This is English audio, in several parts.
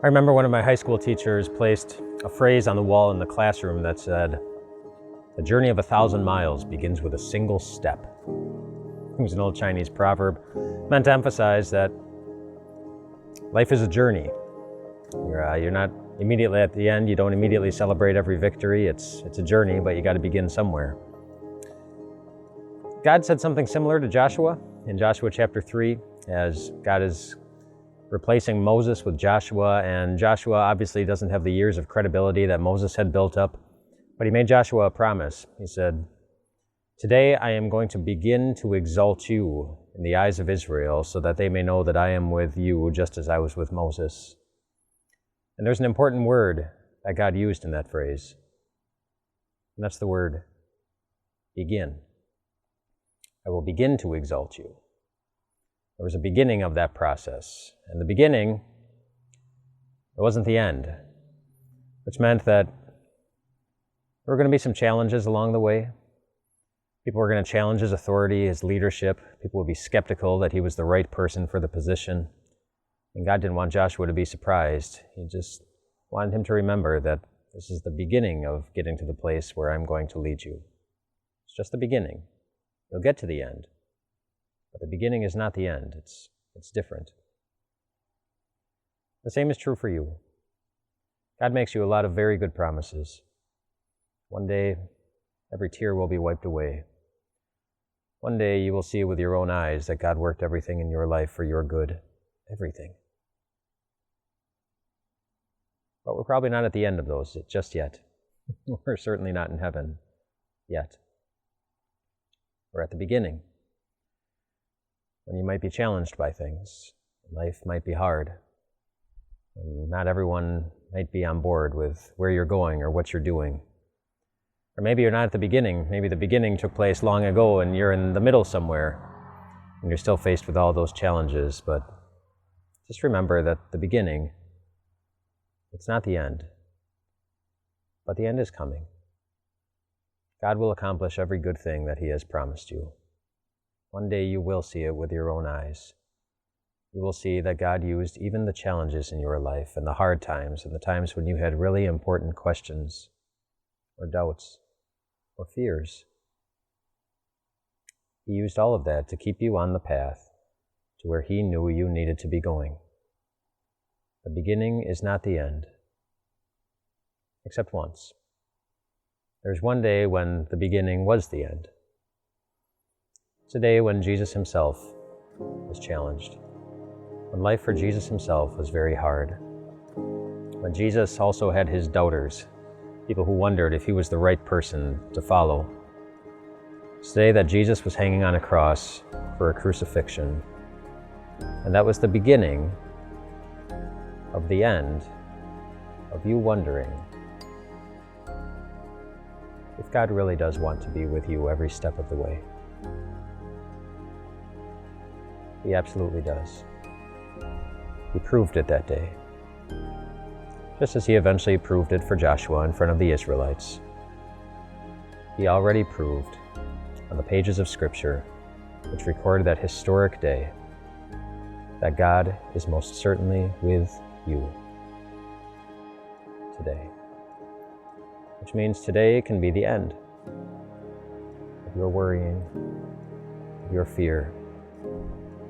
I remember one of my high school teachers placed a phrase on the wall in the classroom that said, "The journey of 1,000 miles begins with a single step." It was an old Chinese proverb meant to emphasize that life is a journey. You're not immediately at the end. You don't immediately celebrate every victory. It's a journey, but you got to begin somewhere. God said something similar to Joshua in Joshua chapter 3, as God is replacing Moses with Joshua, and Joshua obviously doesn't have the years of credibility that Moses had built up, but he made Joshua a promise. He said, "Today I am going to begin to exalt you in the eyes of Israel so that they may know that I am with you just as I was with Moses." And there's an important word that God used in that phrase, and that's the word begin. I will begin to exalt you. There was a beginning of that process, and the beginning, it wasn't the end, which meant that there were going to be some challenges along the way. People were going to challenge his authority, his leadership. People would be skeptical that he was the right person for the position. And God didn't want Joshua to be surprised. He just wanted him to remember that this is the beginning of getting to the place where I'm going to lead you. It's just the beginning. You'll get to the end. But the beginning is not the end. It's different. The same is true for you. God makes you a lot of very good promises. One day, every tear will be wiped away. One day, you will see with your own eyes that God worked everything in your life for your good. Everything. But we're probably not at the end of those just yet. We're certainly not in heaven yet. We're at the beginning, when you might be challenged by things. Life might be hard. And not everyone might be on board with where you're going or what you're doing. Or maybe you're not at the beginning. Maybe the beginning took place long ago and you're in the middle somewhere and you're still faced with all those challenges. But just remember that the beginning, it's not the end. But the end is coming. God will accomplish every good thing that He has promised you. One day you will see it with your own eyes. You will see that God used even the challenges in your life and the hard times and the times when you had really important questions or doubts or fears. He used all of that to keep you on the path to where He knew you needed to be going. The beginning is not the end, except once. There's one day when the beginning was the end. It's a day when Jesus Himself was challenged, when life for Jesus Himself was very hard, when Jesus also had His doubters, people who wondered if He was the right person to follow. It's the day that Jesus was hanging on a cross for a crucifixion, and that was the beginning of the end of you wondering if God really does want to be with you every step of the way. He absolutely does. He proved it that day, just as He eventually proved it for Joshua in front of the Israelites. He already proved on the pages of Scripture, which recorded that historic day, that God is most certainly with you today. Which means today can be the end of your worrying, of your fear,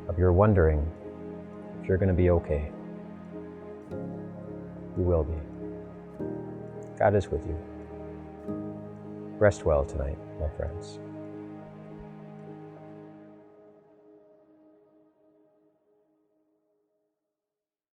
of your wondering if you're going to be okay. You will be. God is with you. Rest well tonight, my friends.